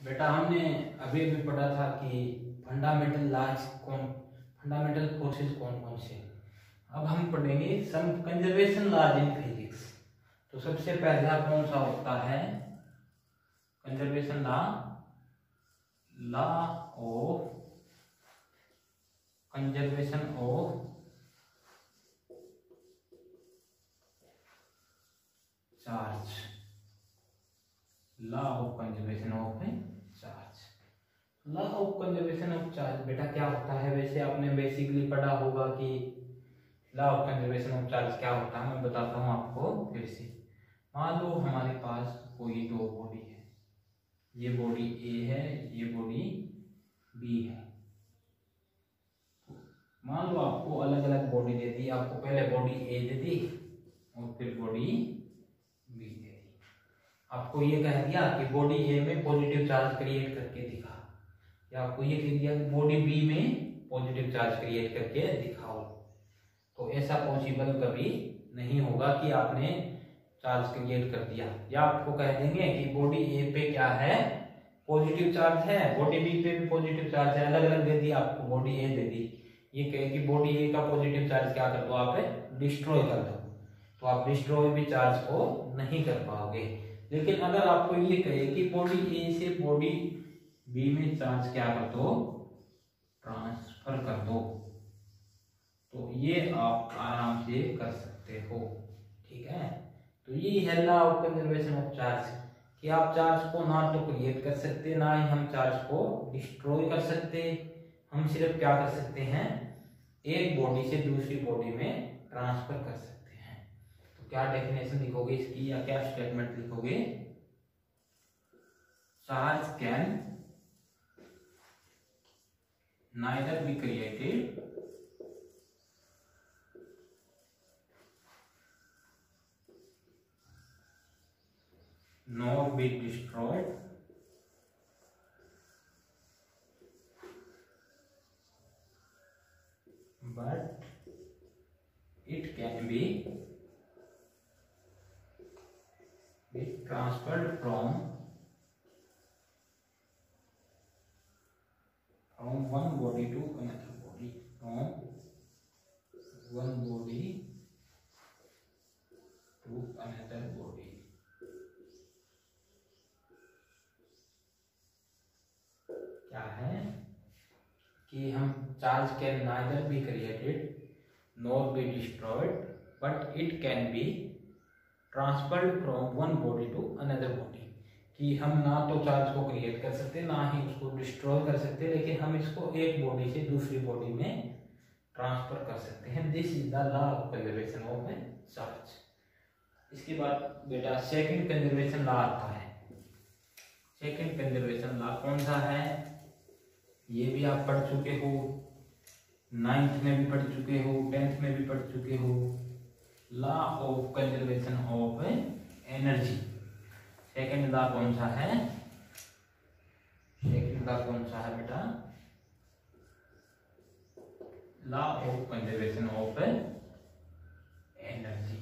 बेटा हमने अभी अभी पढ़ा था कि फंडामेंटल फोर्सेस कौन कौन से। अब हम पढ़ेंगे सम कंजर्वेशन लॉज इन फिजिक्स। तो सबसे पहला कौन सा होता है conservation law of conservation of charge. Law of conservation of charge. Law of conservation of charge बेटा क्या होता है? वैसे आपने बेसिकली पढ़ा होगा कि law of conservation of charge क्या होता है। मैं बताता हूँ आपको फिर से। मान लो हमारे पास कोई दो बॉडी है, ये बॉडी ए है, ये बॉडी बी है। मान लो आपको अलग अलग बॉडी दे दी, आपको पहले बॉडी ए दे दी और फिर बॉडी बी दे दी। आपको ये कह दिया कि बॉडी ए में पॉजिटिव चार्ज क्रिएट करके दिखा, या आपको ये कह दिया कि बॉडी बी में पॉजिटिव चार्ज क्रिएट करके दिखाओ। तो ऐसा पॉसिबल कभी नहीं होगा कि आपने चार्ज क्रिएट कर दिया। या आपको कह देंगे कि बॉडी ए पे क्या है, पॉजिटिव चार्ज है, बॉडी बी पे भी पॉजिटिव चार्ज है, अलग अलग दे दी आपको, बॉडी ए दे दी। ये कहे कि बॉडी ए का पॉजिटिव चार्ज क्या कर दो, आप डिस्ट्रॉय कर दो, तो आप डिस्ट्रॉय भी चार्ज को नहीं कर पाओगे। लेकिन अगर आपको ये कहे कि बॉडी ए से बॉडी बी में चार्ज क्या कर दो, ट्रांसफर कर दो, तो ये आप आराम से कर सकते हो। ठीक है, तो ये है law of conservation of charge कि आप चार्ज को ना तो क्रिएट कर सकते, ना ही हम चार्ज को डिस्ट्रॉय कर सकते। हम सिर्फ क्या कर सकते हैं, एक बॉडी से दूसरी बॉडी में ट्रांसफर कर सकते हैं। तो क्या डेफिनेशन लिखोगे इसकी, या क्या स्टेटमेंट लिखोगे? Charge can neither be created nor be destroyed but it can be transferred from one body to another body, from one body to another body। क्या है कि हम charge can neither be created nor be destroyed but it can be transferred from one body to another body. कि हम ना तो charge को create कर सकते, ना ही उसको डिस्ट्रॉय कर सकते, लेकिन हम इसको एक बॉडी से दूसरी बॉडी में ट्रांसफर कर सकते हैं। This is the law of conservation of charge. इसके बाद बेटा सेकंड कंजर्वेशन लॉ आता है। सेकंड कंजर्वेशन लॉ कौन सा है? ये भी आप पढ़ चुके हो, 9th में भी पढ़ चुके हो, 10th में भी पढ़ चुके हो। Law of conservation of energy. Second law कौन सा है? सेकंड लॉ कौन सा है बेटा? Law of conservation of energy.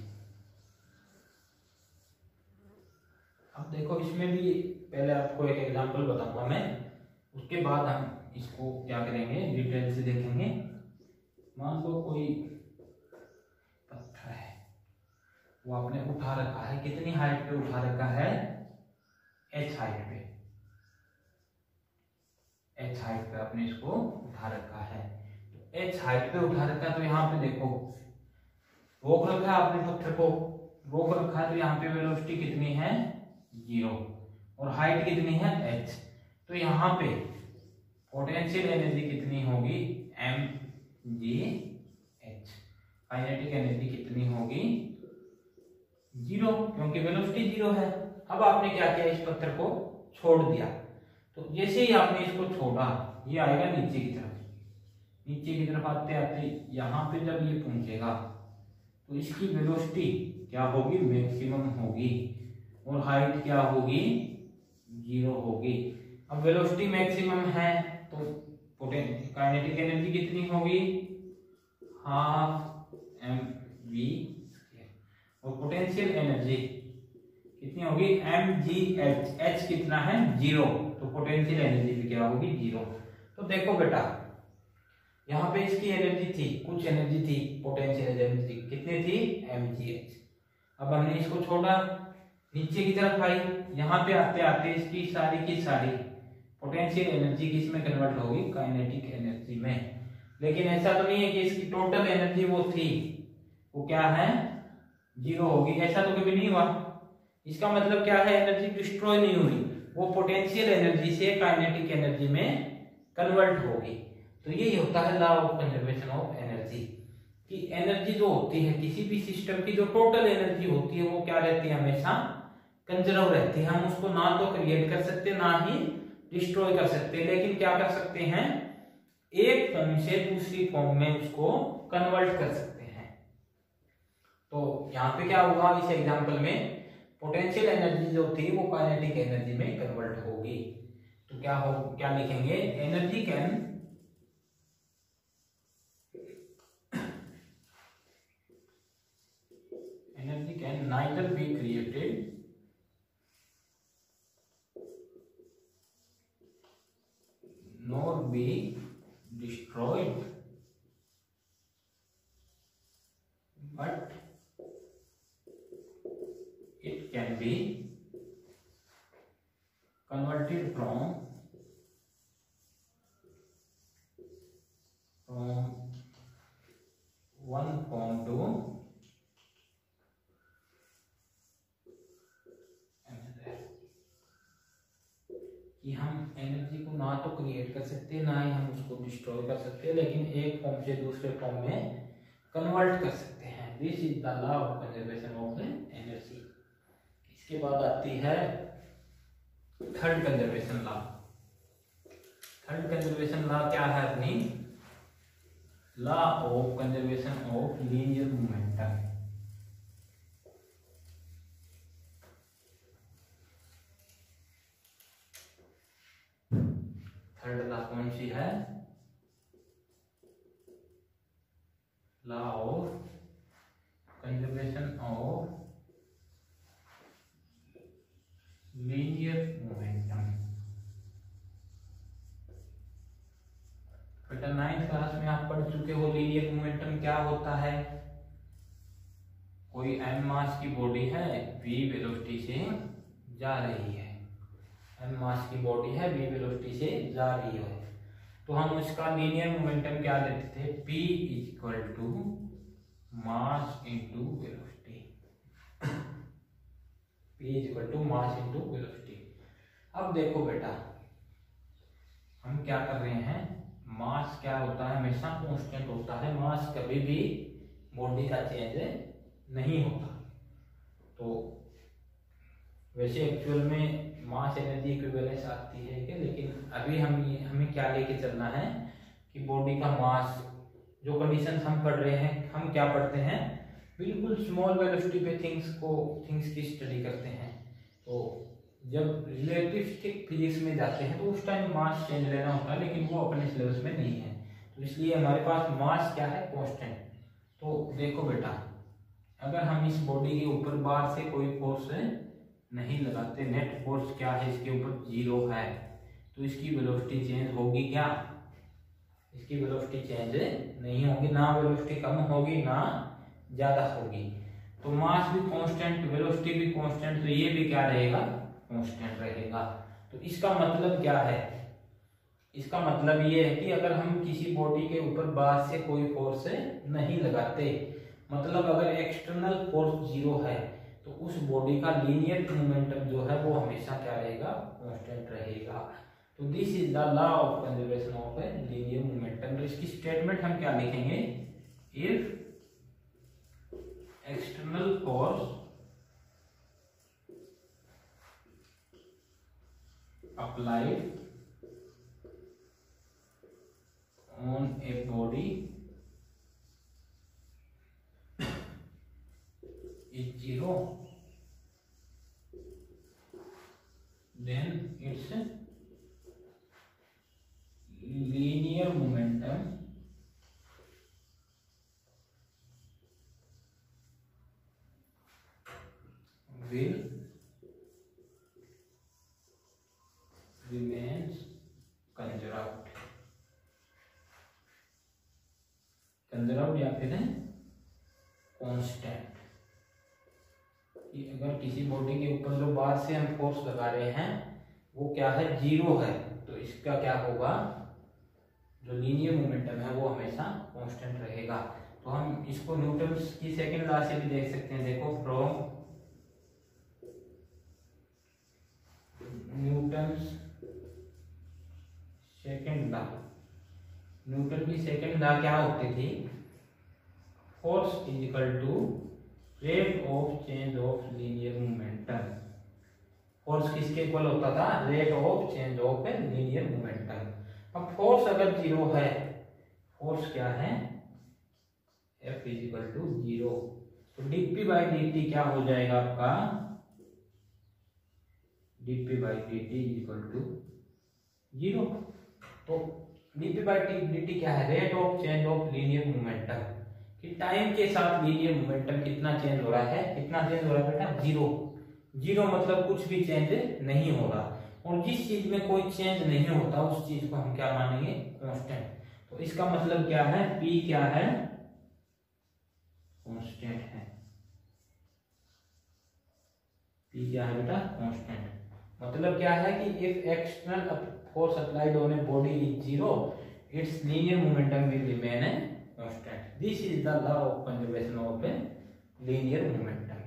अब देखो इसमें भी पहले आपको एक एग्जांपल बताऊंगा मैं, उसके बाद हम इसको क्या करेंगे, डिटेल से देखेंगे। मान लो कोई पत्थर है, वो आपने उठा रखा है, कितनी हाइट पे उठा रखा है? h हाइट पे। h हाइट पे आपने इसको उठा रखा है, तो h हाइट पे उठा रखा है। तो यहाँ पे देखो रोक रखा है आपने, पत्थर को रोक रखा है, तो यहाँ पे वेलोसिटी कितनी है? 0, और हाइट कितनी है? h। तो यहाँ पे पोटेंशियल एनर्जी कितनी होगी? mgh। काइनेटिक एनर्जी कितनी होगी? 0, क्योंकि वेलोसिटी 0 है। अब आपने क्या किया, इस पत्थर को छोड़ दिया। तो जैसे ही आपने इसको छोड़ा, ये आएगा नीचे की तरफ। नीचे की तरफ आते आते यहाँ पे जब ये पहुंचेगा तो इसकी वेलोसिटी क्या होगी? मैक्सिमम होगी, और हाइट क्या होगी? 0 होगी। अब वेलोसिटी मैक्सिमम है तो काइनेटिक एनर्जी कितनी होगी? Half mv square. और पोटेंशियल एनर्जी कितनी होगी? mgh। h कितना है? 0। तो पोटेंशियल एनर्जी भी क्या होगी, जीरो। तो देखो बेटा, यहाँ पे इसकी एनर्जी थी, कुछ एनर्जी थी, पोटेंशियल एनर्जी कितनी थी, mgh। अब हमने इसको छोड़ा, नीचे की तरफ आई, यहाँ पे आते आते इसकी सारी की सारी पोटेंशियल एनर्जी किस में कन्वर्ट होगी, काइनेटिक एनर्जी में। लेकिन ऐसा तो नहीं है कि इसकी टोटल एनर्जी वो थी, वो क्या है, जीरो होगी, ऐसा तो कभी नहीं हुआ। इसका मतलब क्या है, एनर्जी डिस्ट्रॉय नहीं हुई, वो पोटेंशियल एनर्जी से काइनेटिक एनर्जी में कन्वर्ट होगी। तो यही होता है law of conservation of energy, कि एनर्जी जो होती है किसी भी सिस्टम की, जो टोटल एनर्जी होती है वो क्या रहती है, हमेशा कंजर्व रहती है। हम उसको ना तो क्रिएट कर सकते, ना ही डिस्ट्रॉय कर सकते, लेकिन क्या कर सकते हैं, एक फॉर्म से दूसरी फॉर्म में उसको कन्वर्ट कर सकते हैं। तो यहाँ पे क्या हुआ, इस एग्जांपल में पोटेंशियल एनर्जी जो थी वो काइनेटिक एनर्जी में कन्वर्ट होगी। तो क्या लिखेंगे, energy can neither be created nor be destroyed, but it can be converted from one form to another। कि हम एनर्जी को ना तो क्रिएट कर सकते, ना ही हम उसको डिस्ट्रॉय कर सकते, लेकिन एक फॉर्म से दूसरे फॉर्म में कन्वर्ट कर सकते हैं। This is the law of conservation of energy. इसके बाद आती है third conservation law. Third conservation law क्या है अपनी, law of conservation of linear momentum. Third law कौन सी है, law of conservation of linear momentum. बेटा 9th क्लास में आप पढ़ चुके हो लीनियर मोमेंटम क्या होता है। कोई m मास की बॉडी है, v वेलोसिटी से जा रही है, m मास की बॉडी है, v वेलोसिटी से जा रही है, तो हम उसका लीनियर मोमेंटम क्या लेते थे, p equal to mass into velocity. p equal to mass into velocity. अब देखो बेटा, हम क्या कर रहे हैं, मास क्या होता है, हमेशा कांस्टेंट होता है, मास कभी भी बॉडी का चेंज नहीं होता। तो वैसे एक्चुअल में मास एनर्जी इक्विवेलेंस आती है कि, लेकिन अभी हमें क्या लेके चलना है कि बॉडी का मास, जो कंडीशन हम पढ़ रहे हैं, हम क्या पढ़ते हैं, बिल्कुल स्मॉल वेलोसिटी पे थिंग्स की स्टडी करते हैं। तो जब रिलेटिविस्टिक फिजिक्स में जाते हैं तो उस टाइम मास चेंज लेना होता है, लेकिन वो अपने सिलेबस में नहीं है, तो इसलिए हमारे पास मास क्या है, कांस्टेंट। तो देखो बेटा, अगर हम इस बॉडी के ऊपर बाहर से कोई फोर्स नहीं लगाते, नेट फोर्स क्या है इसके ऊपर, 0 है, तो इसकी वेलोसिटी चेंज होगी क्या, इसकी वेलोसिटी चेंज नहीं होगी, ना वेलोसिटी कम होगी ना ज्यादा होगी। तो मास भी कांस्टेंट, वेलोसिटी भी कांस्टेंट, तो ये भी क्या रहेगा, कांस्टेंट रहेगा। तो इसका मतलब क्या है, इसका मतलब ये है कि अगर हम किसी बॉडी के ऊपर बाहर से कोई फोर्स नहीं लगाते, मतलब अगर एक्सटर्नल फोर्स 0 है, तो उस बॉडी का लीनियर मोमेंटम जो है वो हमेशा क्या रहेगा, कांस्टेंट रहेगा। तो this is the law of conservation of linear momentum. तो इसकी स्टेटमेंट हम क्या लिखेंगे, if external force applied on a body is 0, then its linear momentum will remain load या फिर कांस्टेंट। अगर किसी बॉडी के ऊपर जो बार से हम फोर्स लगा रहे हैं वो क्या है, जीरो है, तो इसका क्या होगा, जो लीनियर मोमेंटम है वो हमेशा कांस्टेंट रहेगा। तो हम इसको न्यूटन्स की सेकंड लॉ से भी देख सकते हैं। देखो, from Newton's second law, Newton की सेकंड लॉ क्या होती थी, force is equal to rate of change of linear momentum. Force किसके इक्वल होता था, rate of change of linear momentum. अब फोर्स अगर जीरो है, फोर्स क्या है, F is equal to zero, तो dp बाई dt क्या हो जाएगा आपका, dp by dt is equal to zero. तो dp बाई dt क्या है, rate of change of linear momentum, कि टाइम के साथ लीनियर मोमेंटम कितना चेंज हो रहा है, कितना चेंज हो रहा है बेटा, जीरो। जीरो मतलब कुछ भी चेंज नहीं हो रहा, और जिस चीज में कोई चेंज नहीं होता उस चीज को हम क्या मानेंगे, कांस्टेंट। तो इसका मतलब क्या है, P क्या है, कांस्टेंट है। P क्या है बेटा, कांस्टेंट। मतलब क्या है कि if external force applied on a body is zero, it's linear momentum will remain constant. This is the law of conservation of linear momentum.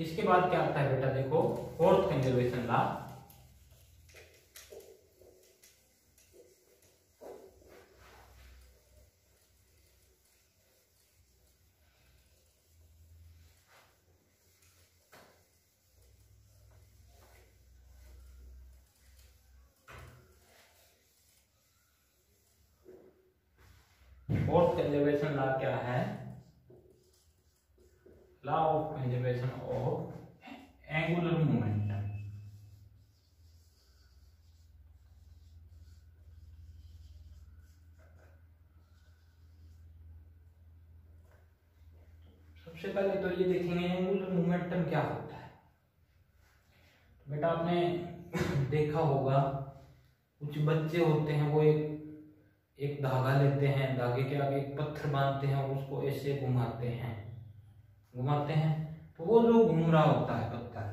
इसके बाद क्या आता है बेटा, देखो fourth conservation law. Fourth conservation law क्या है, law of conservation of angular momentum. सबसे पहले तो ये देखेंगे एंगुलर मोमेंटम क्या होता है। बेटा आपने देखा होगा, कुछ बच्चे होते हैं वो एक धागा लेते हैं, धागे के आगे एक पत्थर बांधते हैं और उसको ऐसे घुमाते हैं, तो वो जो घूम रहा होता है पत्थर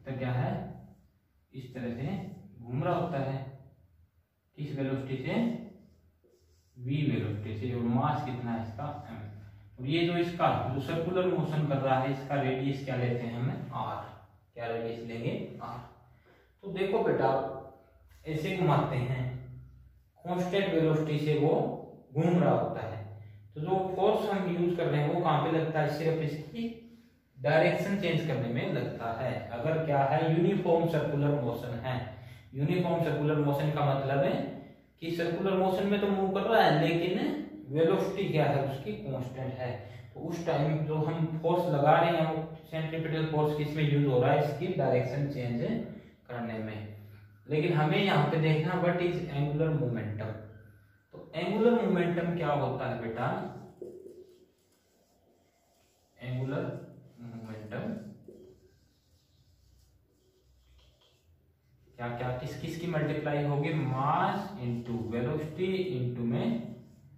क्या है, इस तरह से घूम रहा होता है, किस वेलोसिटी से, v वेलोसिटी से, और मास कितना है इसका, m। और ये जो इसका जो सर्कुलर मोशन कर रहा है, इसका रेडियस क्या लेते हैं हम, r। क्या रेडियस लेंगे, r। तो देखो बेटा ऐसे घुमाते हैं, कांस्टेंट वेलोसिटी से वो घूम रहा होता है, तो जो फोर्स हम यूज कर रहे हैं वो कहाँ पे लगता है, सिर्फ इसकी डायरेक्शन चेंज करने में लगता है। अगर क्या है, यूनिफॉर्म सर्कुलर मोशन है। यूनिफॉर्म सर्कुलर मोशन का मतलब है कि सर्कुलर मोशन में तो मूव कर रहा है, लेकिन वेलोसिटी क्या है उसकी, कांस्टेंट है। तो उस टाइम जो हम फोर्स लगा रहे हैं वो सेंट्रीपिटल फोर्स किस में यूज हो रहा है, इसकी डायरेक्शन चेंज करने में। लेकिन हमें यहाँ पे देखना व्हाट इज एंगुलर मोमेंटम। तो एंगुलर मोमेंटम क्या होता है बेटा, एंगुलर मोमेंटम क्या क्या किस किस की मल्टीप्लाई होगी, मास इंटू वेलोसिटी इंटू में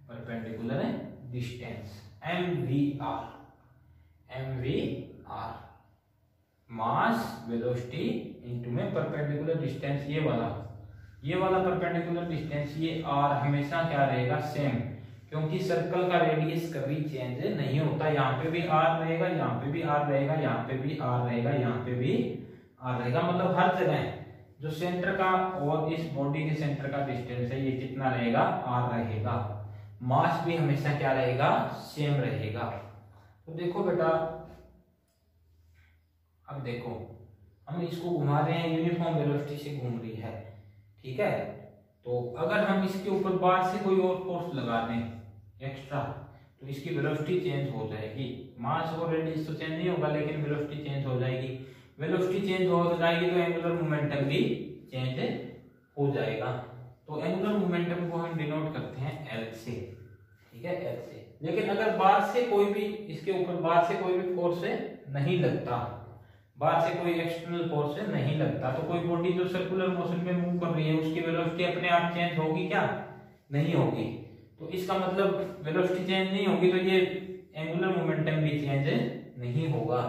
परपेंडिकुलर डिस्टेंस, mvr। मास वेलोसिटी इंटू में परपेंडिकुलर डिस्टेंस, ये वाला परपेंडिकुलर डिस्टेंस, ये r हमेशा क्या रहेगा, सेम, क्योंकि सर्कल का रेडियस कभी चेंज नहीं होता। यहाँ पे भी r रहेगा, यहाँ पे भी r रहेगा, यहाँ पे भी r रहेगा, यहाँ पे भी r रहेगा। मतलब हर जगह जो सेंटर का और इस बॉडी के सेंटर का डिस्टेंस है ये कितना रहेगा, r रहेगा। मास भी हमेशा क्या रहेगा, सेम रहेगा। तो देखो बेटा, अब देखो हम इसको घुमा रहे हैं, यूनिफॉर्म वेलोसिटी से घूम रही है, ठीक है। तो अगर हम इसके ऊपर बाहर से कोई और फोर्स लगा दें एक्स्ट्रा, तो इसकी वेलोसिटी चेंज हो जाएगी। मास और रेडियस तो चेंज नहीं होगा, लेकिन वेलोसिटी चेंज हो जाएगी। वेलोसिटी चेंज हो जाएगी तो एंगुलर मोमेंटम भी चेंज हो जाएगा। तो एंगुलर मोमेंटम को हम डिनोट करते हैं L से, ठीक है, L से। लेकिन अगर बाहर से कोई भी, इसके ऊपर बाहर से कोई भी फोर्स नहीं लगता, बाहर से कोई एक्सटर्नल फोर्स नहीं लगता। तो कोई बॉडी जो सर्कुलर मोशन में मूव कर रही है उसकी वेलोसिटी अपने आप चेंज होगी क्या? नहीं होगी। तो इसका मतलब वेलोसिटी चेंज नहीं होगी तो ये एंगुलर मोमेंटम भी चेंज नहीं होगा।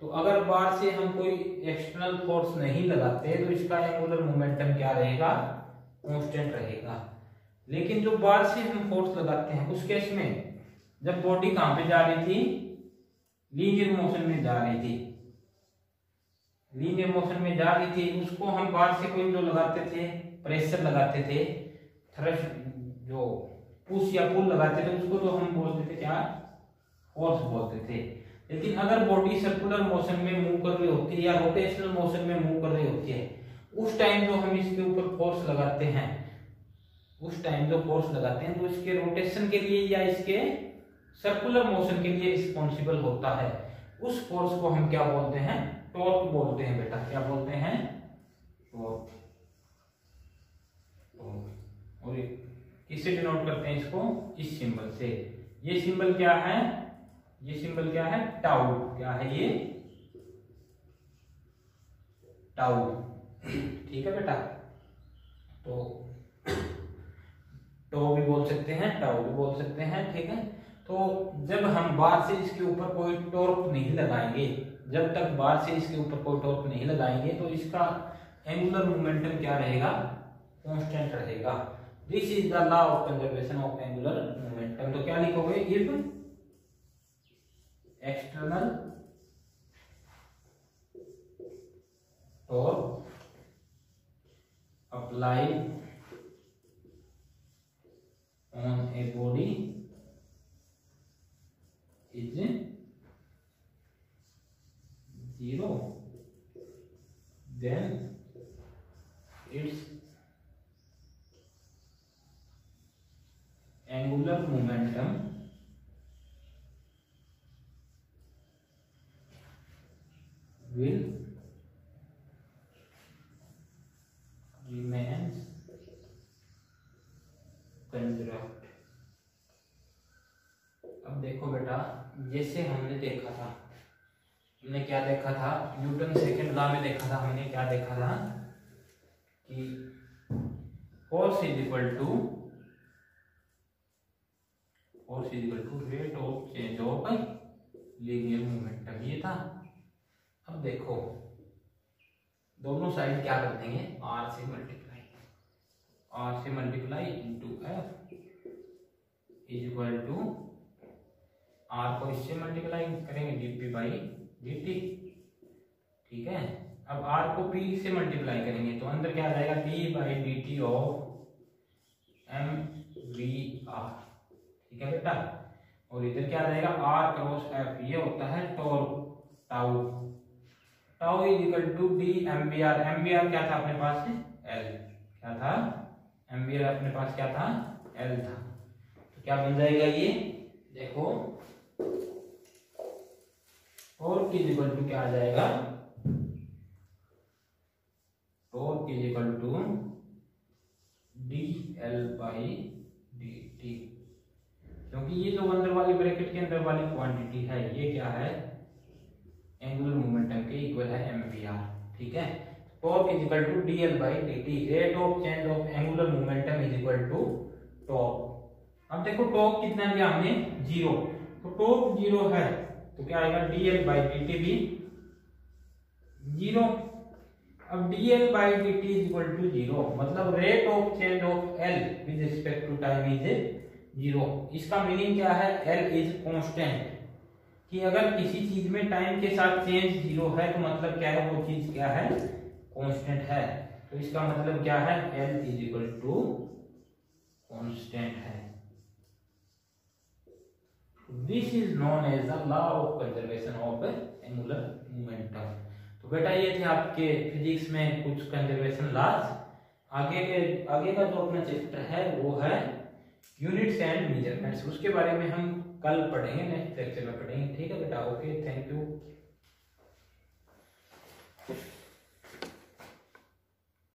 तो अगर बाहर से हम कोई एक्सटर्नल फोर्स नहीं लगाते तो इसका एंगुलर मोमेंटम क्या रहेगा? कांस्टेंट रहेगा। लेकिन जो बाहर से हम फोर्स लगाते हैं उस केस में जब बॉडी कहां पे जा रही थी? लीनियर मोशन में जा रही थी। लीनियर मोशन में जा रही थी, उसको हम बाहर से कोई जो लगाते थे, प्रेशर लगाते थे, थ्रस्ट जो पुश या पुल लगाते थे, उसको तो हम बोलते थे क्या? फोर्स बोलते थे। लेकिन अगर बॉडी सर्कुलर मोशन में मूव कर रही होती है या रोटेशनल मोशन में मूव कर रही होती है, उस टाइम जो हम इसके ऊपर फोर्स लगाते हैं, उस टाइम जो फोर्स लगाते हैं तो इसके रोटेशन के लिए या इसके सर्कुलर मोशन के लिए रिस्पॉन्सिबल होता है। उस फोर्स को हम क्या बोलते हैं? टॉर्क बोलते हैं बेटा। क्या बोलते हैं? टॉर्क। और किससे डिनोट करते हैं इसको? इस सिंबल से। ये सिंबल क्या है? ये सिंबल क्या है? टाउ। क्या है ये? टाउ। ठीक है बेटा। तो टो भी बोल सकते हैं, टाउ भी बोल सकते हैं। ठीक है। तो जब हम बाहर से इसके ऊपर कोई टॉर्क नहीं लगाएंगे, जब तक बाहर से इसके ऊपर कोई टॉर्क नहीं लगाएंगे तो इसका एंगुलर मोमेंटम क्या रहेगा? कांस्टेंट रहेगा। This is the law of conservation of angular momentum. तो क्या लिखोगे? If external torque applied on a body is 0, then its angular momentum will remain conserved. अब देखो बेटा, जैसे हमने देखा था, हमने क्या देखा था? न्यूटन सेकंड लॉ में देखा था हमने, क्या देखा था कि force is equal to rate of change of linear momentum, ये था। अब देखो दोनों साइड क्या कर देंगे? आर से multiply into F is equal to R को इससे मल्टीप्लाई करेंगे डीपी बाई dt। ठीक है। अब आर को पी से मल्टीप्लाई करेंगे तो अंदर क्या आ जाएगा? D by D T of M V R. ठीक है बेटा। और इधर क्या आ जाएगा? आर क्रॉस एफ, ये होता है torque, tau. Tau is equal to D M V R. M V R क्या था अपने पास? एल। क्या था? एम्बियर अपने पास क्या था? एल था। तो क्या बन जाएगा ये? देखो टॉर्क इज इक्वल टू क्या आ जाएगा? Torque is equal to D L by D T, क्योंकि ये जो अंदर वाली ब्रैकेट के अंदर वाली क्वांटिटी है ये क्या है? एंगुलर मोमेंटम के इक्वल है एम वी आर। ठीक है। Torque is equal to dl by dt, rate of change of angular momentum is equal to torque. अब देखो टॉर्क कितना लिया हमने? 0। तो टॉर्क 0 है तो क्या आएगा? dl by dt भी 0। अब dl by dt is equal to 0, मतलब rate of change of l with respect to time is 0। इसका मीनिंग क्या है? l इज कांस्टेंट, कि अगर किसी चीज में टाइम के साथ चेंज 0 है तो मतलब क्या है? वो चीज क्या है? कांस्टेंट है। तो इसका मतलब क्या है? L is equal to constant है। This is known as the law of conservation of angular momentum. तो बेटा ये थे आपके फिजिक्स में कुछ कंजर्वेशन लॉज। आगे का जो अपना चैप्टर है वो है यूनिट्स एंड मेजरमेंट्स। उसके बारे में हम कल पढ़ेंगे, नेक्स्ट लेक्चर में पढ़ेंगे। ठीक है बेटा। Okay, thank you.